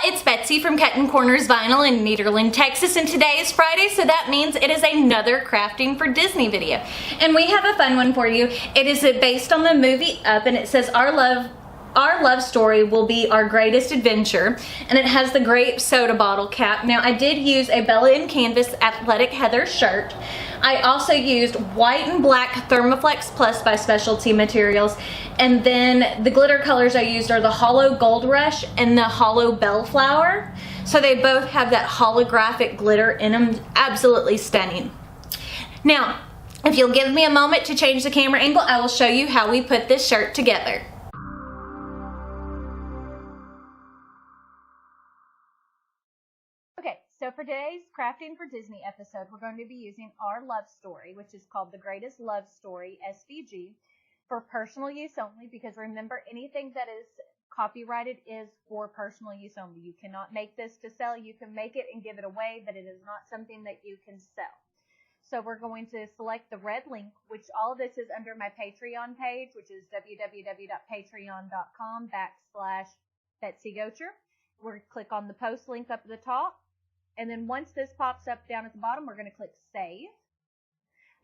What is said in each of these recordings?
it's Betsy from Cuttin Corners Vinyl in Nederland, Texas, and today is Friday, so that means it is another Crafting for Disney video. And we have a fun one for you. It is based on the movie Up, and it says our love story will be our greatest adventure, and it has the grape soda bottle cap. Now, I did use a Bella in Canvas Athletic Heather shirt. I also used white and black Thermoflex Plus by Specialty Materials, and then the glitter colors I used are the Hollow Gold Rush and the Hollow Bellflower. So they both have that holographic glitter in them. Absolutely stunning. Now, if you'll give me a moment to change the camera angle, I will show you how we put this shirt together. So for today's Crafting for Disney episode, we're going to be using our love story, which is called The Greatest Love Story, SVG, for personal use only, because remember, anything that is copyrighted is for personal use only. You cannot make this to sell. You can make it and give it away, but it is not something that you can sell. So we're going to select the red link, which all of this is under my Patreon page, which is www.patreon.com/BetsyGocher. We're going to click on the post link up at the top. And then once this pops up down at the bottom, we're going to click Save.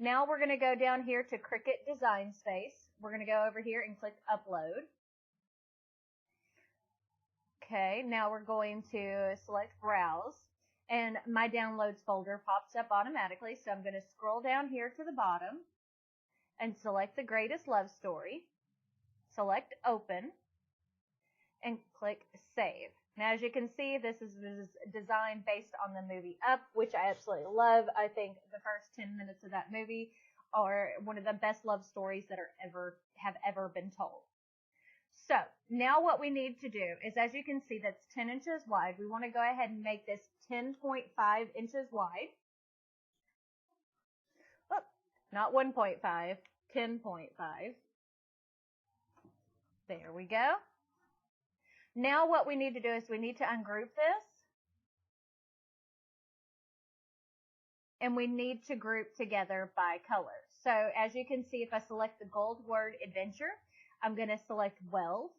Now we're going to go down here to Cricut Design Space. We're going to go over here and click Upload. Okay, now we're going to select Browse. And my Downloads folder pops up automatically. So I'm going to scroll down here to the bottom and select The Greatest Love Story. Select Open. And click Save. Now, as you can see, this is designed based on the movie Up, which I absolutely love. I think the first 10 minutes of that movie are one of the best love stories that have ever been told. So, now what we need to do is, as you can see, that's 10 inches wide. We want to go ahead and make this 10.5 inches wide. Oh, not 1.5, 10.5. There we go. Now what we need to do is we need to ungroup this, and we need to group together by color. So as you can see, if I select the gold word Adventure, I'm going to select Weld.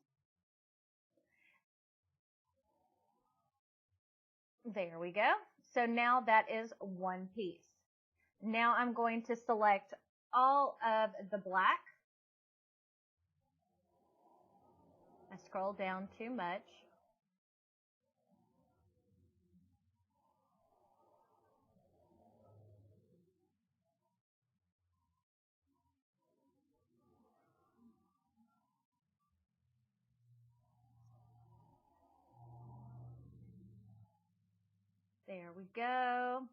There we go. So now that is one piece. Now I'm going to select all of the black. I scroll down too much. There we go.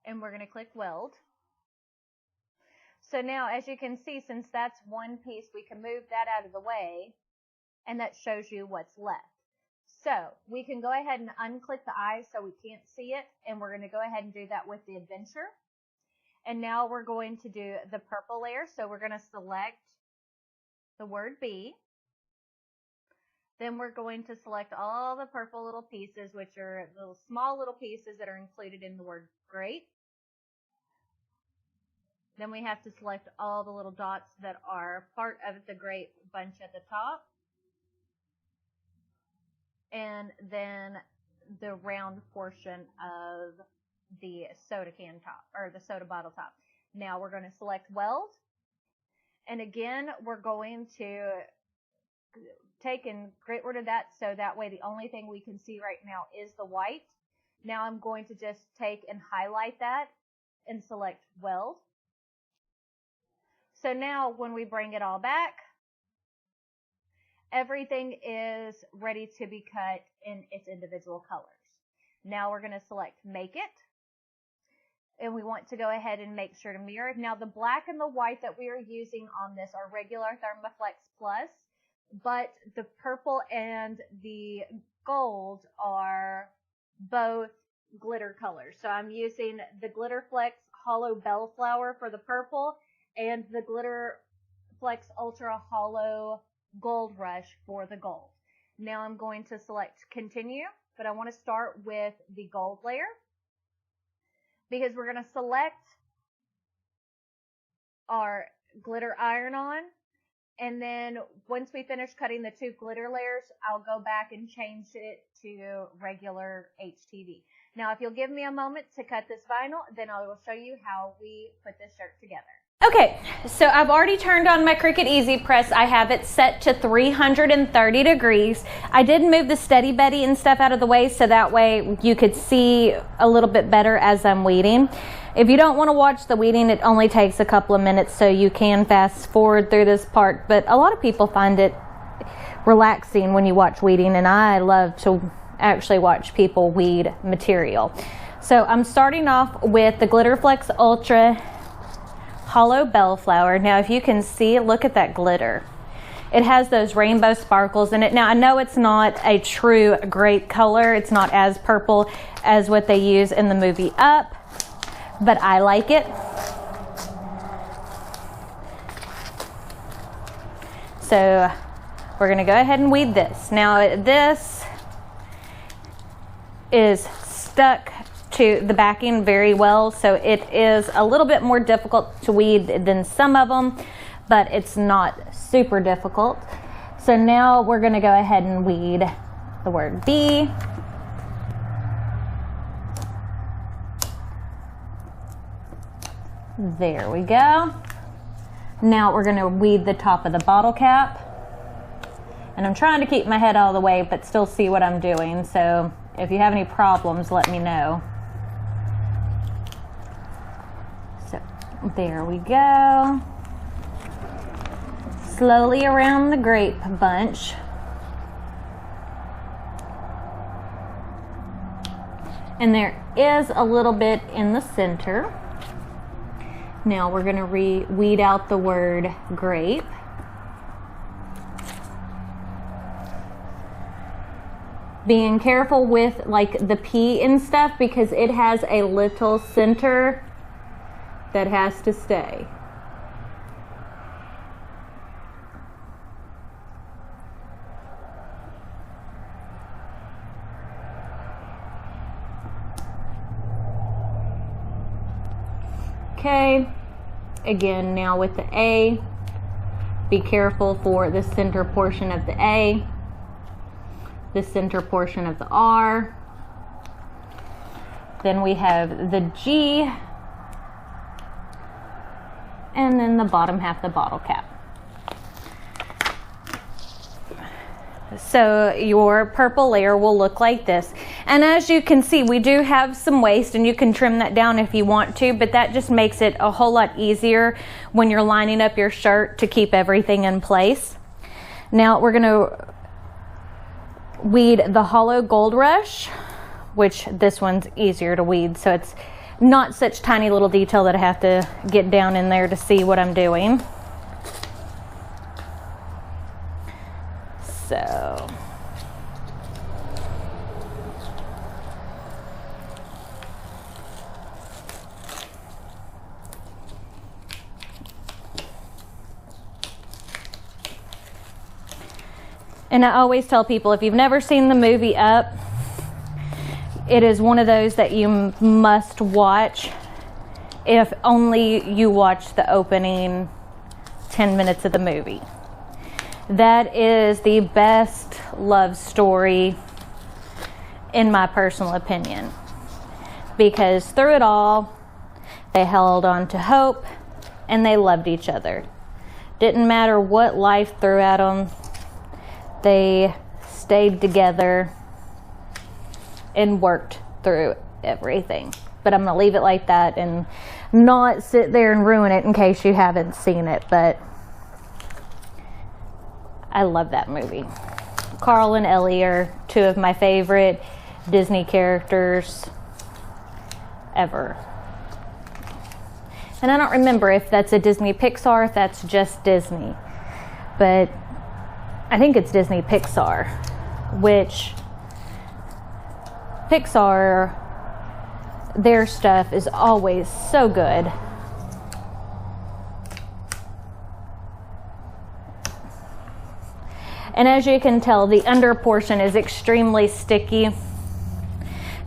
And we're going to click Weld. So now, as you can see, since that's one piece, we can move that out of the way, and that shows you what's left. So we can go ahead and unclick the eyes so we can't see it, and we're going to go ahead and do that with the Adventure. And now we're going to do the purple layer, so we're going to select the word B. Then we're going to select all the purple little pieces, which are little small little pieces that are included in the word Great. Then we have to select all the little dots that are part of the grape bunch at the top. And then the round portion of the soda can top, or the soda bottle top. Now we're going to select Weld. And again, we're going to take and get rid of that, so that way the only thing we can see right now is the white. Now I'm going to just take and highlight that and select Weld. So now when we bring it all back, everything is ready to be cut in its individual colors. Now we're going to select Make It. And we want to go ahead and make sure to mirror it. Now the black and the white that we are using on this are regular Thermoflex Plus, but the purple and the gold are both glitter colors. So I'm using the Glitterflex Hollow Bellflower for the purple and the Glitterflex Ultra Hollow Gold Rush for the gold. Now I'm going to select Continue, but I want to start with the gold layer. because we're going to select our glitter iron-on, and then once we finish cutting the 2 glitter layers, I'll go back and change it to regular HTV. Now, if you'll give me a moment to cut this vinyl, then I will show you how we put this shirt together. Okay, so I've already turned on my Cricut Easy Press. I have it set to 330 degrees. I did move the Steady Betty and stuff out of the way so that way you could see a little bit better as I'm weeding. If you don't want to watch the weeding, it only takes a couple of minutes, so you can fast forward through this part. But a lot of people find it relaxing when you watch weeding, and I love to actually watch people weed material. So I'm starting off with the Glitter Flex Ultra Hollow Bellflower. Now, if you can see, look at that glitter. It has those rainbow sparkles in it. Now, I know it's not a true grape color. It's not as purple as what they use in the movie Up, but I like it. So we're going to go ahead and weed this. Now, this is stuck to the backing very well, so it is a little bit more difficult to weed than some of them, but it's not super difficult. So now we're going to go ahead and weed the word B. There we go. Now we're going to weed the top of the bottle cap, and I'm trying to keep my head out of the way but still see what I'm doing, so if you have any problems, let me know. So there we go. Slowly around the grape bunch. And there is a little bit in the center. Now we're going to weed out the word grape. Being careful with like the P and stuff because it has a little center that has to stay. Okay, again now with the A, be careful for the center portion of the A, the center portion of the R, then we have the G, and then the bottom half of the bottle cap. So your purple layer will look like this. And as you can see, we do have some waste, and you can trim that down if you want to, but that just makes it a whole lot easier when you're lining up your shirt to keep everything in place. Now we're going to weed the Hollow Gold Rush, which this one's easier to weed, so it's not such tiny little detail that I have to get down in there to see what I'm doing. So and I always tell people, if you've never seen the movie Up, it is one of those that you must watch if only you watch the opening 10 minutes of the movie. That is the best love story in my personal opinion, because through it all they held on to hope and they loved each other. Didn't matter what life threw at them, they stayed together and worked through everything. But I'm gonna leave it like that and not sit there and ruin it in case you haven't seen it, but I love that movie. Carl and Ellie are two of my favorite Disney characters ever. And I don't remember if that's a Disney Pixar, if that's just Disney. But I think it's Disney Pixar, which Pixar, their stuff is always so good. And as you can tell, the under portion is extremely sticky.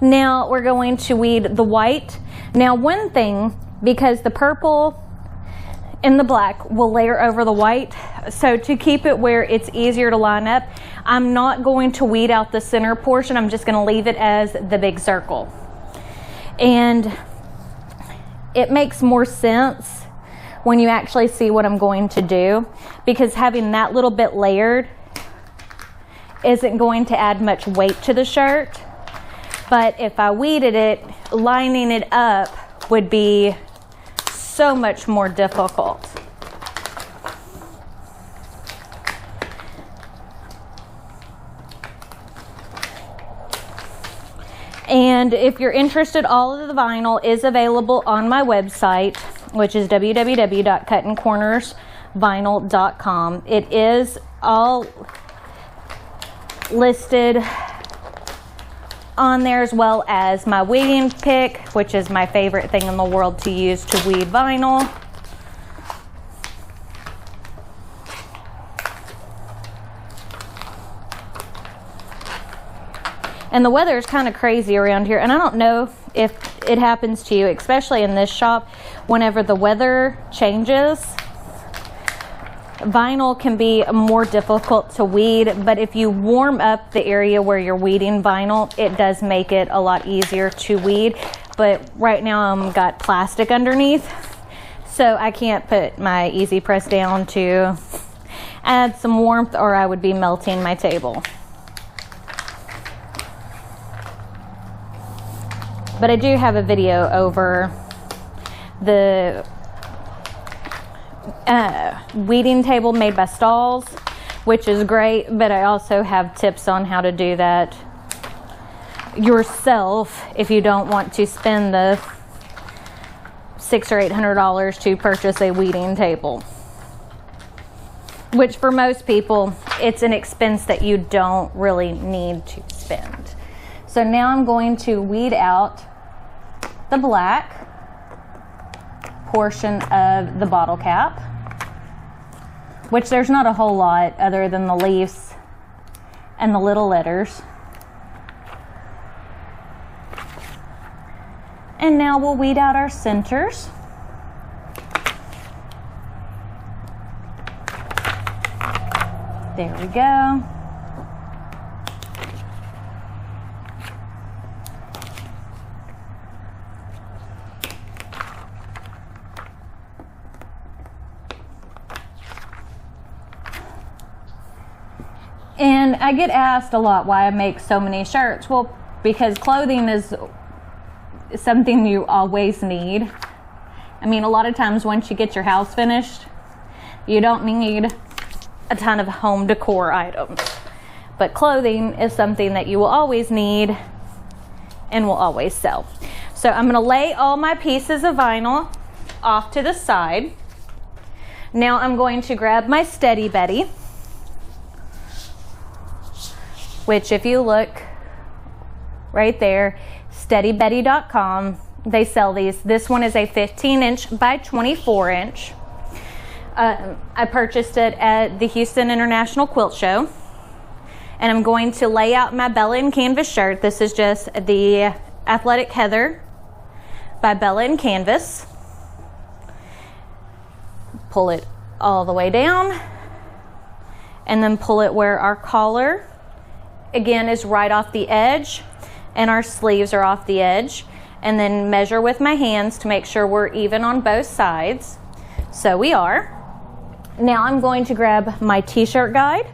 Now we're going to weed the white. Now one thing, because the purple and the black will layer over the white, so to keep it where it's easier to line up, I'm not going to weed out the center portion. I'm just going to leave it as the big circle. And it makes more sense when you actually see what I'm going to do, because having that little bit layered isn't going to add much weight to the shirt. But if I weeded it, lining it up would be so much more difficult. And if you're interested, all of the vinyl is available on my website, which is www.cuttincornersvinyl.com. It is all listed on there, as well as my weeding pick, which is my favorite thing in the world to use to weed vinyl. And the weather is kind of crazy around here, and I don't know if it happens to you, especially in this shop. Whenever the weather changes, vinyl can be more difficult to weed, but if you warm up the area where you're weeding vinyl, it does make it a lot easier to weed. But right now I've got plastic underneath, so I can't put my easy press down to add some warmth, or I would be melting my table. But I do have a video over the weeding table made by Stalls, which is great, but I also have tips on how to do that yourself if you don't want to spend the $600 or $800 to purchase a weeding table, which for most people it's an expense that you don't really need to spend. So now I'm going to weed out the black portion of the bottle cap, which there's not a whole lot other than the leaves and the little letters. And now we'll weed out our centers. There we go. And I get asked a lot why I make so many shirts. Well, because clothing is something you always need. I mean, a lot of times once you get your house finished, you don't need a ton of home decor items. But clothing is something that you will always need and will always sell. So I'm gonna lay all my pieces of vinyl off to the side. Now I'm going to grab my Steady Betty, which if you look right there, steadybetty.com, they sell these. This one is a 15-inch by 24-inch. I purchased it at the Houston International Quilt Show. And I'm going to lay out my Bella and Canvas shirt. This is just the Athletic Heather by Bella and Canvas. Pull it all the way down, and then pull it where our collar again is right off the edge and our sleeves are off the edge, and then measure with my hands to make sure we're even on both sides. So we are. Now I'm going to grab my t-shirt guide.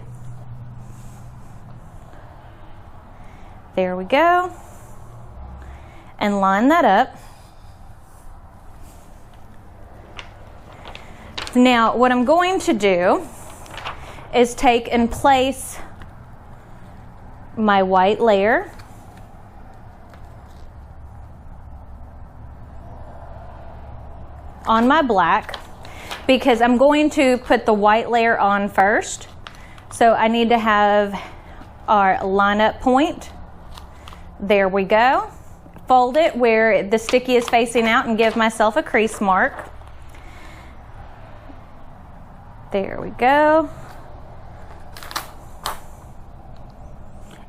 There we go. And line that up. Now what I'm going to do is take and place my white layer on my black, because I'm going to put the white layer on first. So I need to have our line-up point. There we go. Fold it where the sticky is facing out and give myself a crease mark. There we go.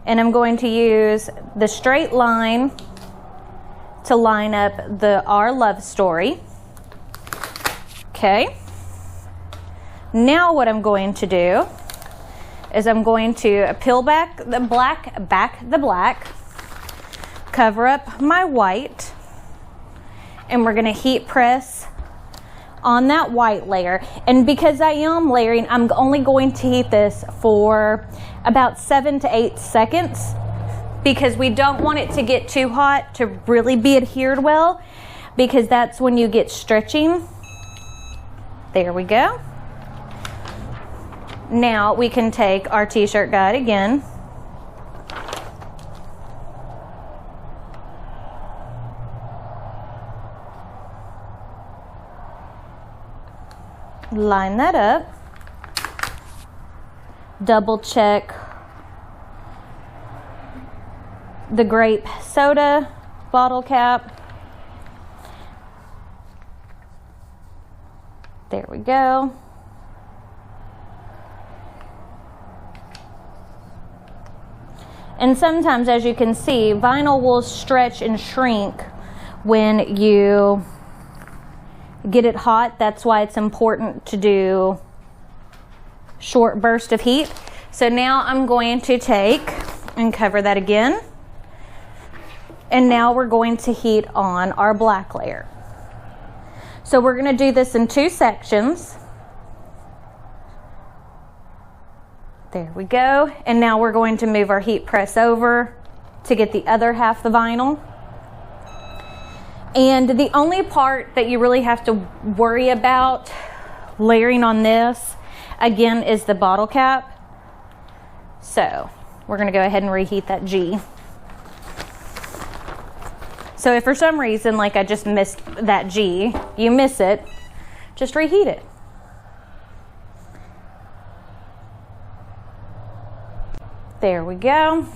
And I'm going to use the straight line to line up our love story. Okay. Now what I'm going to do is I'm going to peel back the black, cover up my white, and we're going to heat press on that white layer. And because I am layering, I'm only going to heat this for about 7 to 8 seconds because we don't want it to get too hot to really be adhered well, because that's when you get stretching. There we go. Now we can take our t-shirt guide again. Line that up. Double check the grape soda bottle cap. There we go. And sometimes, as you can see, vinyl will stretch and shrink when you get it hot. That's why it's important to do short burst of heat. So now I'm going to take and cover that again. And now we're going to heat on our black layer. So we're going to do this in 2 sections. There we go. And now we're going to move our heat press over to get the other half the vinyl. And the only part that you really have to worry about layering on this, again, is the bottle cap. So we're going to go ahead and reheat that G. So if for some reason, like I just missed that G, you miss it, just reheat it. There we go.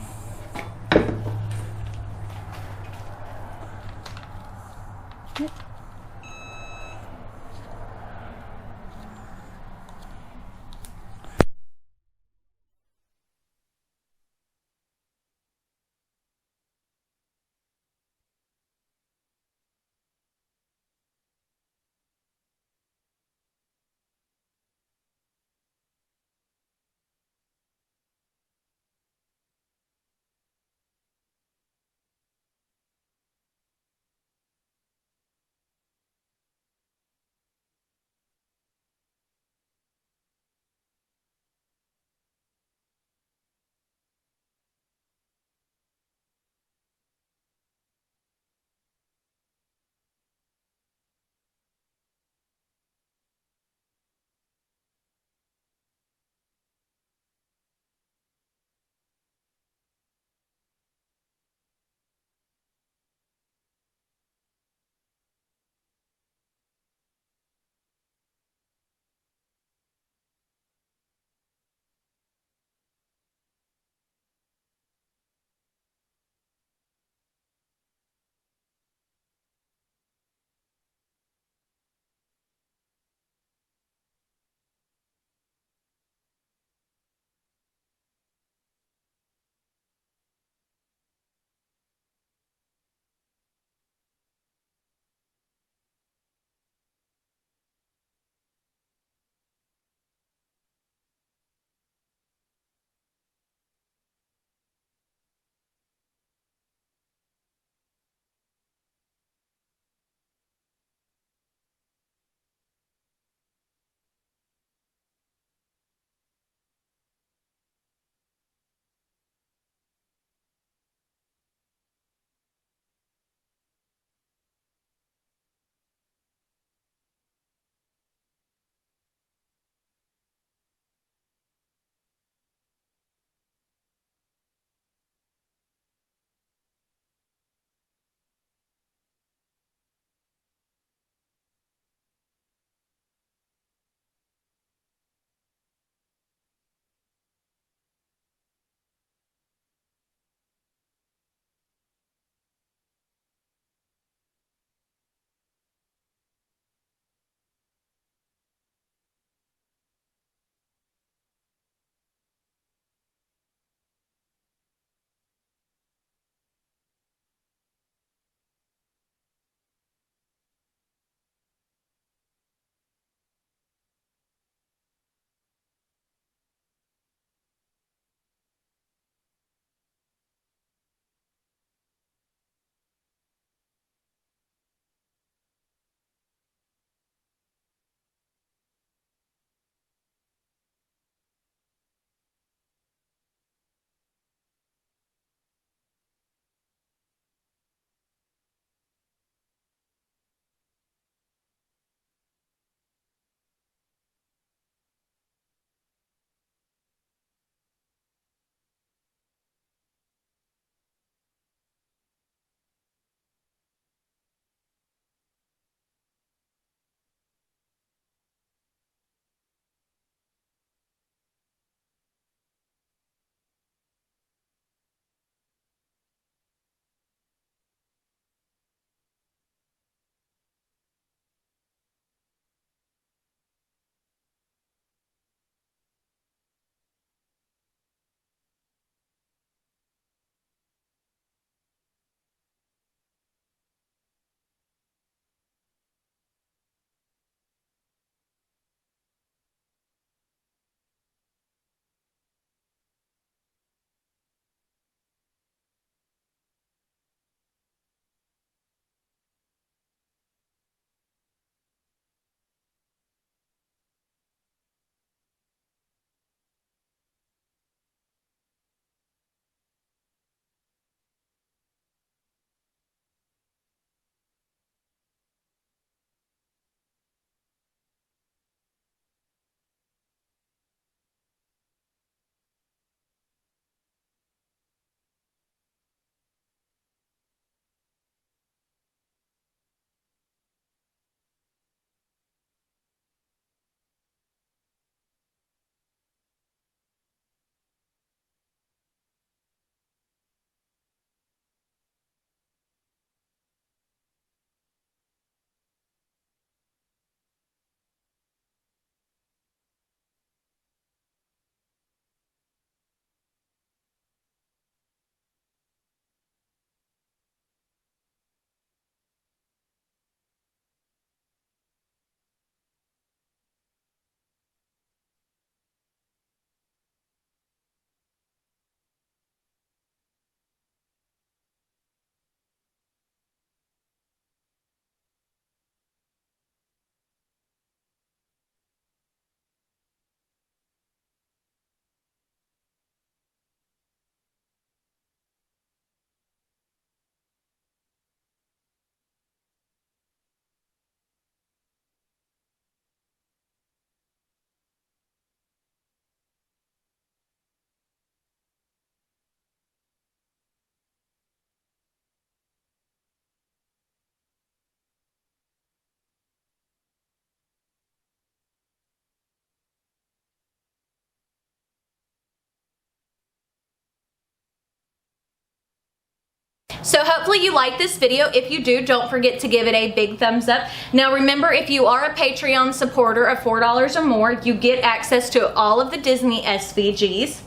So hopefully you like this video. If you do, don't forget to give it a big thumbs up. Now remember, if you are a Patreon supporter of $4 or more, you get access to all of the Disney SVGs.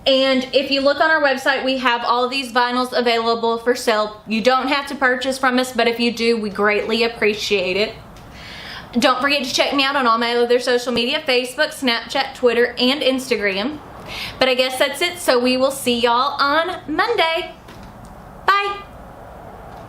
And if you look on our website, we have all of these vinyls available for sale. You don't have to purchase from us, but if you do, we greatly appreciate it. Don't forget to check me out on all my other social media, Facebook, Snapchat, Twitter, and Instagram. But I guess that's it, so we will see y'all on Monday.